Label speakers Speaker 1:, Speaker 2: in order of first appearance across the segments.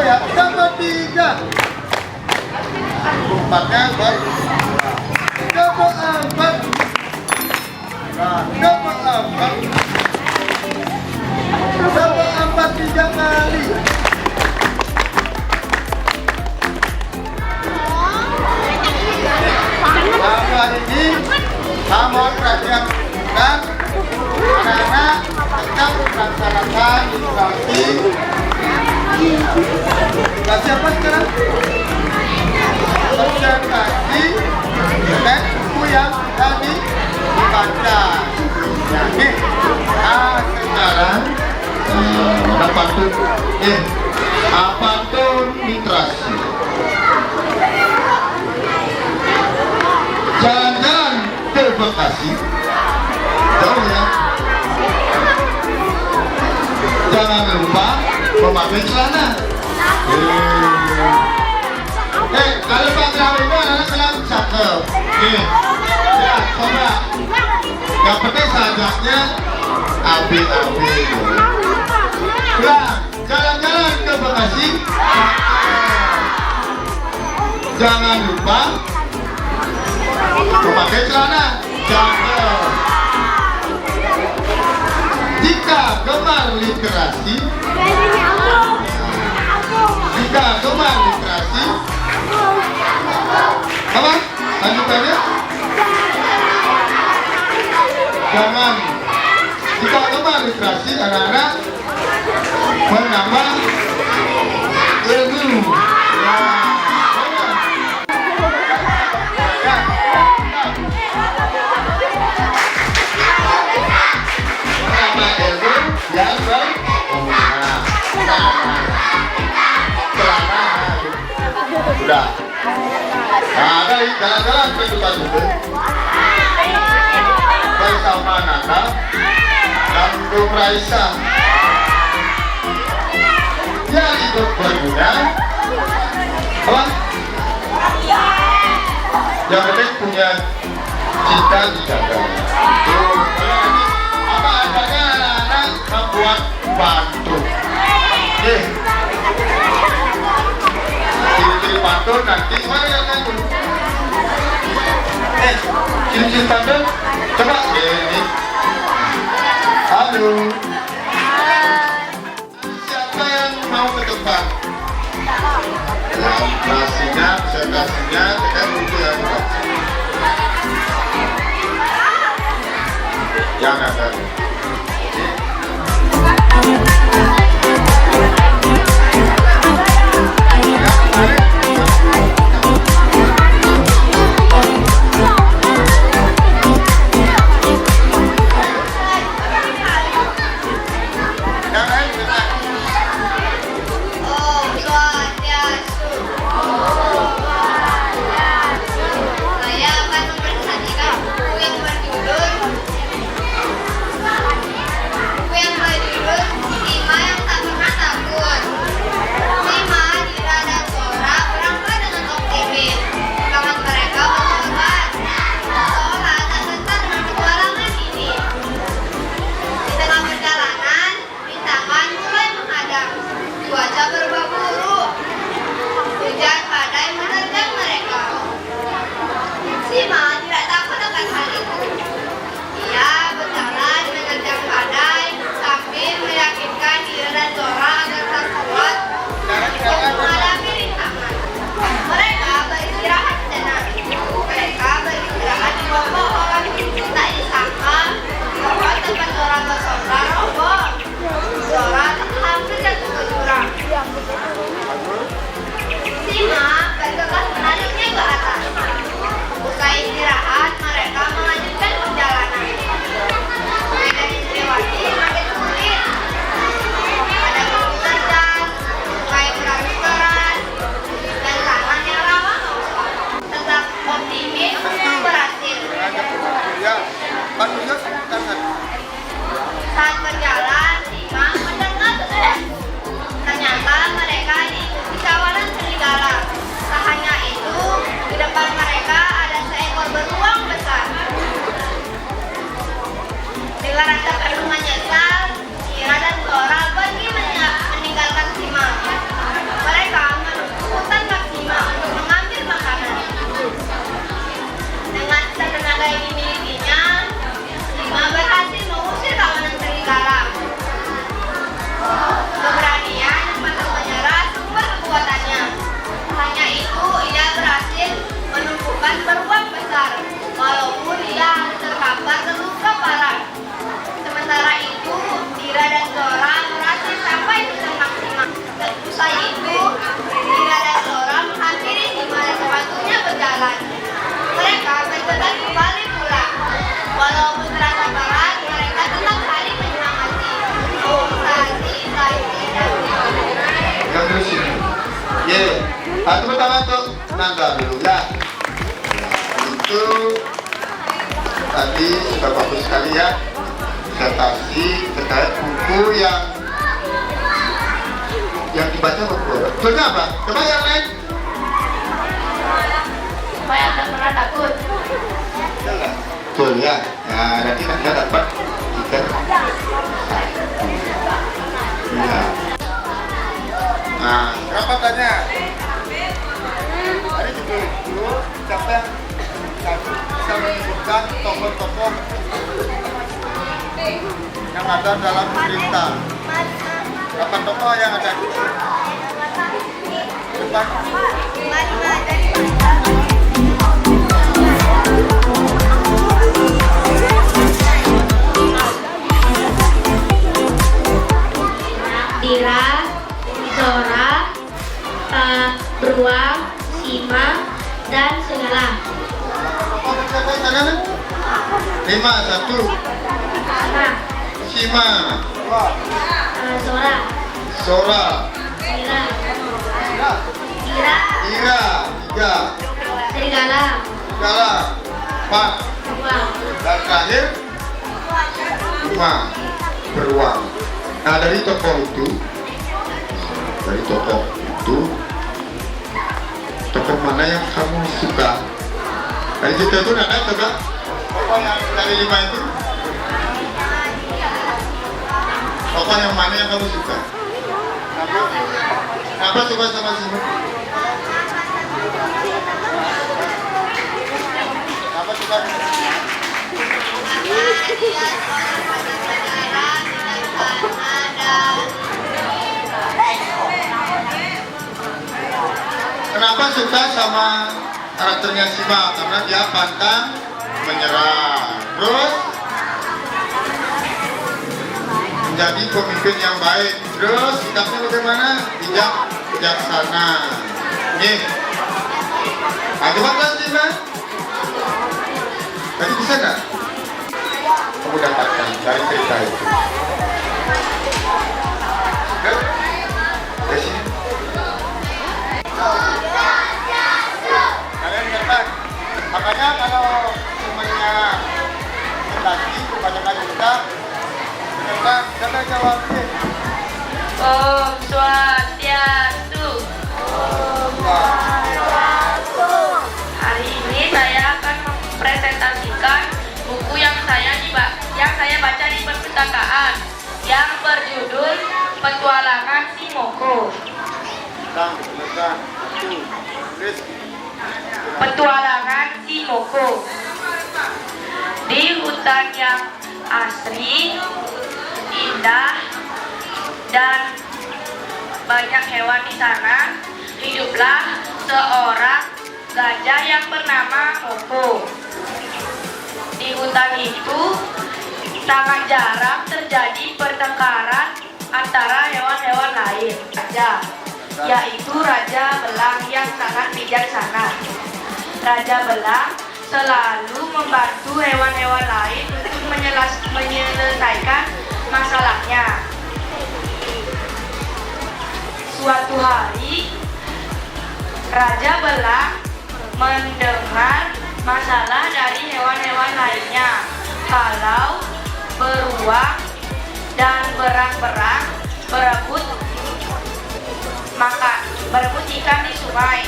Speaker 1: ya. Dapat 3. Empatnya buat dapat 4. Nah, dapat 4. Dapat 4 3 kali. Apa ini? Kamu perhatikan kan? Anak-anak tetap melaksanakan instruksi. Kasih apa sekarang? Observasi dan buku yang tadi dibaca. Ya, nih. Sekarang apa tuh? Apa tuh literasi? Jalan-jalan ke Bekasi. Jauh ya. Jangan lupa memakai celana. Kalau Pak Draw itu anak-anak bilang cakep. Ya, coba. Yang penting sajaknya api-api. Ya, jalan-jalan ke Bekasi. Jangan lupa memakai celana. Cakep. Jika gemar literasi, apa? Lanjutannya? Jangan. Jika gemar literasi, anak-anak menambah ilmu. Yang baik. Sudah. Nah, dari jalan-jalan ke depan itu bersama Nata dan Bung Raisa yang ikut berguna apa? Yang penting punya cinta dijaga. Apa adanya anak-anak membuat batu. Ciri-ciri pantun nanti mana yang nyanyi? Ciri-ciri pantun coba ini. Halo. Siapa yang mau ke depan? Presentasinya, presentasinya tekan buku yang baca. Yang ada.
Speaker 2: Saat berjalan, Simang mendengar ternyata mereka diikuti kawanan serigala. Tak hanya itu, di depan mereka ada seekor beruang besar. Dengan rasa penuh menyesal, Kira dan Tora pergi meninggalkan Simang.
Speaker 1: Tepuk tangan untuk Nangga dulu ya. Itu tadi sudah bagus sekali ya, presentasi terkait buku yang dibaca betul. Betulnya apa? Coba yang lain.
Speaker 2: Supaya tak pernah takut.
Speaker 1: Betul ya. Nah, nanti Anda dapat tiket. Ya. Nah, berapa tanya? Hari dulu siapa yang bisa menyebutkan tokoh-tokoh yang ada dalam cerita? Berapa tokoh yang ada? Cepat.
Speaker 2: Dira, Zora, Beruang, Sima, dan Segala.
Speaker 1: Lima, satu. Sima.
Speaker 2: Zora,
Speaker 1: Zora.
Speaker 2: Dira,
Speaker 1: Ira. Tiga.
Speaker 2: Serigala,
Speaker 1: Segala. Empat.
Speaker 2: Beruang.
Speaker 1: Dan terakhir 5. Beruang. Nah, dari tokoh itu tokoh mana yang kamu suka? Dari situ itu ada coba tokoh yang dari 5 itu, tokoh yang mana yang kamu suka? Kenapa suka sama Sima? Kenapa suka? Kenapa suka sama karakternya Sima? Karena dia pantang menyerah, terus menjadi pemimpin yang baik, terus sikapnya bagaimana? Bijaksana. Nih, coba kan Sima? Tadi bisa nggak? Kamu dapatkan dari cerita itu. Kalian dapat. Makanya kalau semuanya tadi kebanyakan kita ternyata kita jawab nih.
Speaker 2: Om Swastiastu. Hari ini saya akan mempresentasikan buku yang saya baca di perpustakaan yang berjudul Petualangan Si Moko. Petualangan Si Moko. Di hutan yang asri, indah, dan banyak hewan di sana, hiduplah seorang gajah yang bernama Moko. Di hutan itu sangat jarang terjadi pertengkaran antara hewan-hewan lain saja, yaitu Raja Belang yang sangat bijaksana. Raja Belang selalu membantu hewan-hewan lain untuk menyelesaikan masalahnya. Suatu hari, Raja Belang mendengar masalah dari hewan-hewan lainnya kalau beruang dan berang-berang berebut ikan di sungai.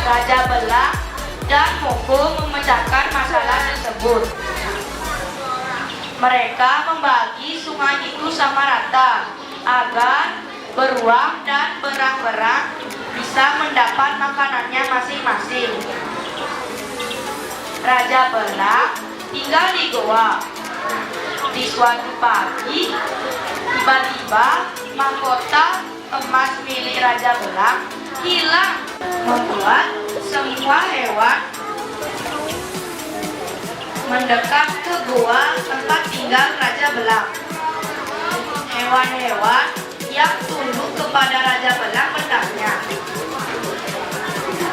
Speaker 2: Raja Belang dan Moko memecahkan masalah tersebut. Mereka membagi sungai itu sama rata agar beruang dan berang-berang bisa mendapat makanannya masing-masing. Raja Belang tinggal di goa. Di suatu pagi, tiba-tiba mahkota emas milik Raja Belang hilang, membuat semua hewan mendekat ke goa tempat tinggal Raja Belang. Hewan-hewan yang tunduk kepada Raja Belang bertanya,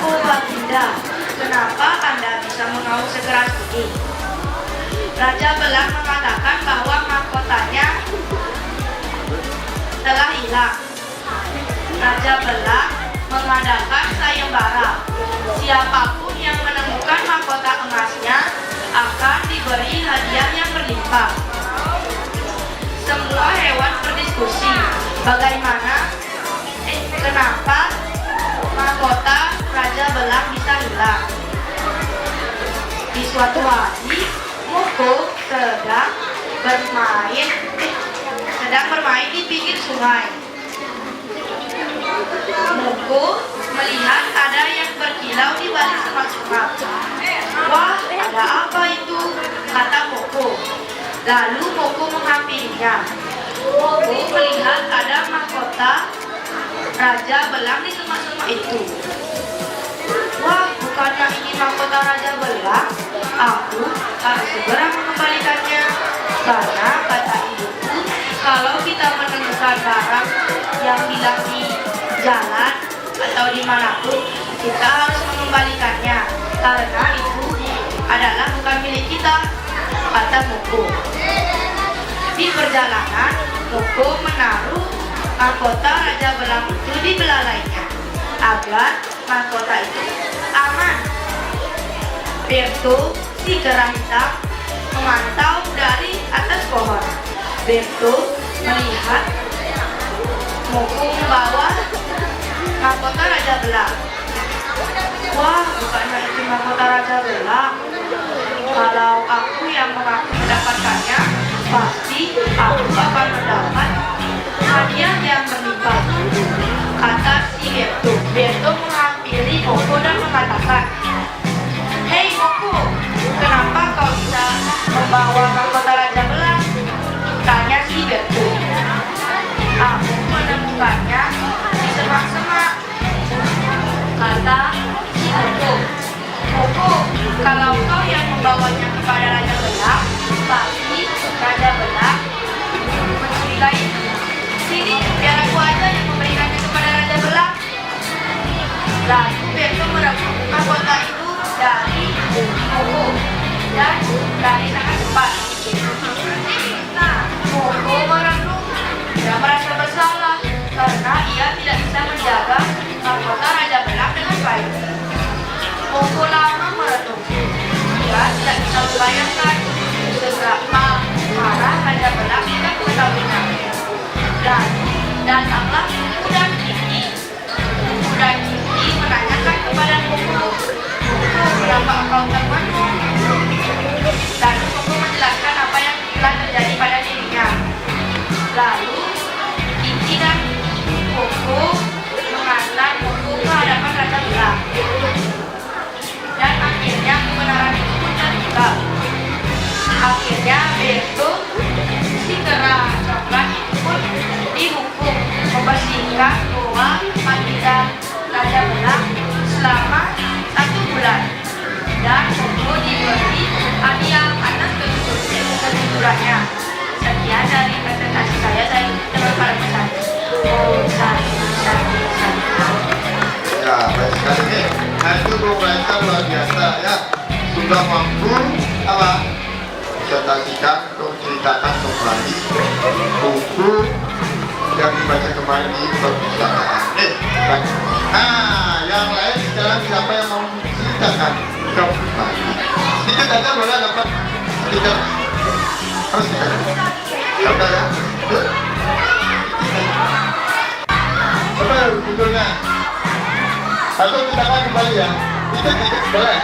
Speaker 2: "Oh Baginda, kenapa Anda bisa mengaum sekeras ini?" Raja Belang mengatakan bahwa mahkotanya telah hilang. Raja Belang
Speaker 3: mengadakan sayembara. Siapapun yang menemukan mahkota emasnya akan diberi hadiah yang berlimpah. Semua hewan berdiskusi kenapa mahkota Raja Belang bisa hilang. Di suatu hari, Moko sedang bermain di pinggir sungai. Moko melihat ada yang berkilau di balik semak-semak. Wah, ada apa itu? Kata Moko. Lalu Moko menghampirinya. Moko melihat ada mahkota Raja Belang di semak-semak itu. Wah, bukannya ini mahkota Raja Belang? Aku harus segera mengembalikannya. Karena kata ibuku, kalau kita menemukan barang yang hilang di jalan atau dimanapun, kita harus mengembalikannya. Karena itu adalah bukan milik kita, kata Moko. Di perjalanan, Moko menaruh mahkota Raja Belang itu di belalainya agar mahkota itu aman. Berto, si kera hitam, memantau dari atas pohon. Berto melihat Moko membawa mahkota Raja Belang. Wah, bukannya itu mahkota Raja Belang. Kalau aku yang mendapatkannya, pasti aku akan mendapat hadiah yang berlimpah, kata si Berto. Berto menghampiri Moko dan mengatakan, "Hei Moko, kenapa kau bisa membawa mahkota Raja Belang?" Tanya si Berto. "Aku menemukannya di semak-semak," kata si Moko. "Moko, kalau kau yang membawanya kepada Raja Belang, pasti Raja Belang mencurigai. Sini, biar aku aja yang memberikannya kepada Raja Belang." Lalu Berto merebut mahkota itu dari Moko dan lari sangat cepat. Moko merenung dan merasa bersalah karena ia tidak bisa menjaga mahkota Raja Belang dengan baik. Moko lama merenung. Ia tidak bisa membayangkan seberapa marah Raja Belang jika mengetahuinya. Lalu datanglah kuda Kiki. Kuda Kiki menanyakan kepada Moko, "Moko, kenapa kau termenung?" Lalu Moko menjelaskan apa yang telah terjadi pada dirinya. Lalu Kiki dan Moko mengantar Moko ke hadapan Raja Belang. Dan akhirnya kebenaran itu pun terbuka. Akhirnya Berto, si kera coklat itu pun dihukum membersihkan goa panggilan Raja Belang selama 1 bulan. Dan Moko diberi hadiah atas kejujurannya. Sekian dari presentasi saya teman para pesan.
Speaker 1: Ya, baik sekali nih. Nah, itu Bung Raisa luar biasa ya. Sudah mampu apa? Presentasikan untuk menceritakan kembali buku yang dibaca kemarin di perpustakaan. Nah, yang lain sekarang siapa yang mau menceritakan kembali? Sedikit aja boleh dapat sedikit. Harus sedikit. Sabar ya. Apa judulnya? Atau kita akan kembali ya? Sedikit boleh.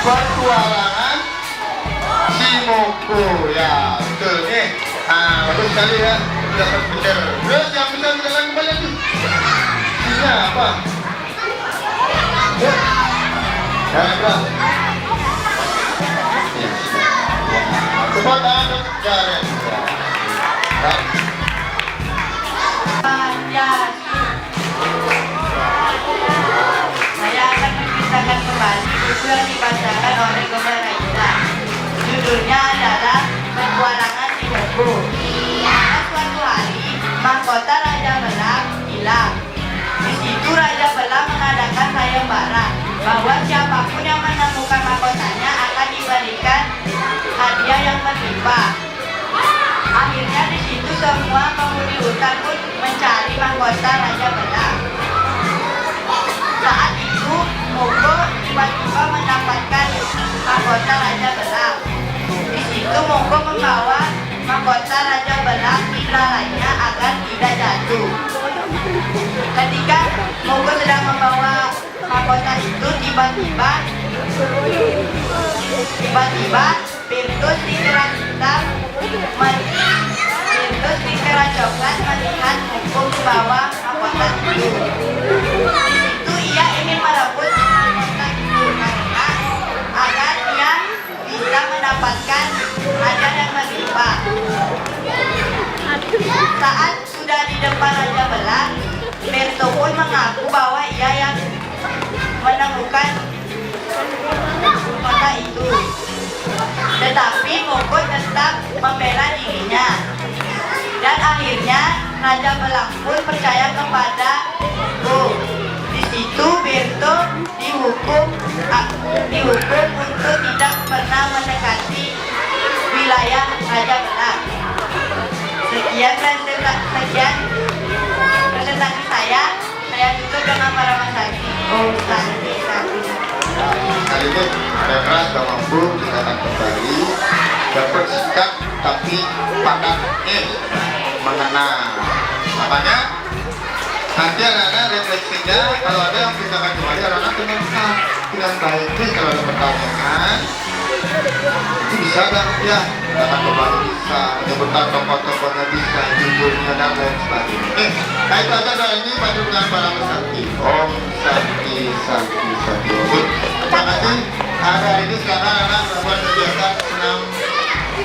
Speaker 1: Petualangan si Moko, ya betul nih. Ah, bagus sekali ya, dapat pikir. Terus yang bisa berjalan kembali lagi. Ini apa? Ya, berapa? Cepat tangan jalan.
Speaker 3: Saya akan menceritakan kembali buku yang dibacakan oleh Bung Raisa. Judulnya adalah Petualangan si Moko. Suatu hari, mahkota Raja Belang hilang. Di situ Raja Belang mengadakan sayembara bahwa siapapun yang menemukan mahkotanya akan diberikan hadiah yang berlimpah. Akhirnya di situ semua penghuni hutan pun mencari mahkota Raja Belang. Saat itu Monggo tiba-tiba mendapatkan mahkota Raja Belang. Di situ Monggo membawa mahkota Raja Belang di lalainya agar tidak jatuh. Ketika Monggo sedang membawa mahkota itu, tiba-tiba Pirtus di kerang hitam, Pirtus di kerang coklat melihat Monggo membawa mahkota itu. Di situ ia ingin merebut mahkota itu karena agar dia bisa mendapatkan raja dan berlimpah. Saat sudah di depan Raja Belang, Pirtus pun mengaku bahwa ia yang menemukan mahkota itu. Tetapi Monggo tetap membela dirinya. Dan akhirnya Raja Belang pun percaya kepada Monggo. Di situ Birto dihukum untuk tidak pernah mendekati wilayah Raja Belang. Sekian presentasi saya tutup dengan para masaki. Om Santi Santi.
Speaker 1: Sekalipun keras gak mampu, kita akan kembali dapat sikap tapi padat mengena. Makanya nanti anak-anak refleksinya, kalau ada yang kita akan kembali, anak-anak dengan baik. Kalau ada pertanyaan itu bisa dan ya kita akan kembali, bisa menyebutkan tokoh-tokohnya, bisa judulnya dan lain sebagainya. Nah itu aja doa ini pada dengan para pesantren. Om Santi Santi Santi. Terima kasih. Hari ini sekarang anak melakukan kegiatan senam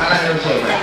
Speaker 1: anak Indonesia.